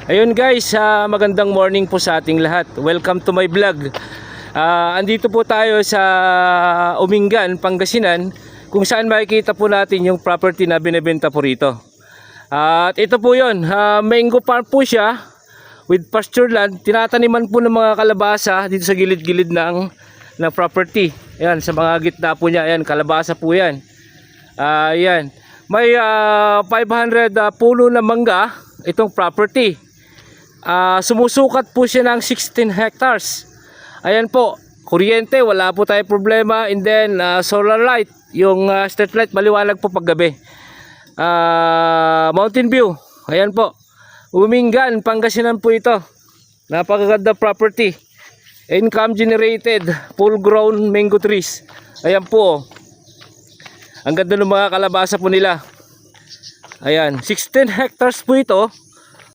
Ayun guys, magandang morning po sa ating lahat. Welcome to my vlog. Andito po tayo sa Umingan, Pangasinan, kung saan makikita po natin yung property na binebenta po rito. At ito po yun, mango farm po siya with pasture land. Tinataniman po ng mga kalabasa dito sa gilid-gilid ng property. Ayan, sa mga gitna po niya, ayan, kalabasa po yan. Ayan. May 500 puno na mangga itong property. Sumusukat po siya ng 16 hectares. Ayan po, kuryente, wala po tayo problema. And then solar light, yung street light maliwanag po paggabi. Mountain view, ayan po. Umingan, Pangasinan po ito. Napakaganda property. Income generated, full grown mango trees. Ayan po. Ang ganda ng mga kalabasa po nila. Ayan, 16 hectares po ito.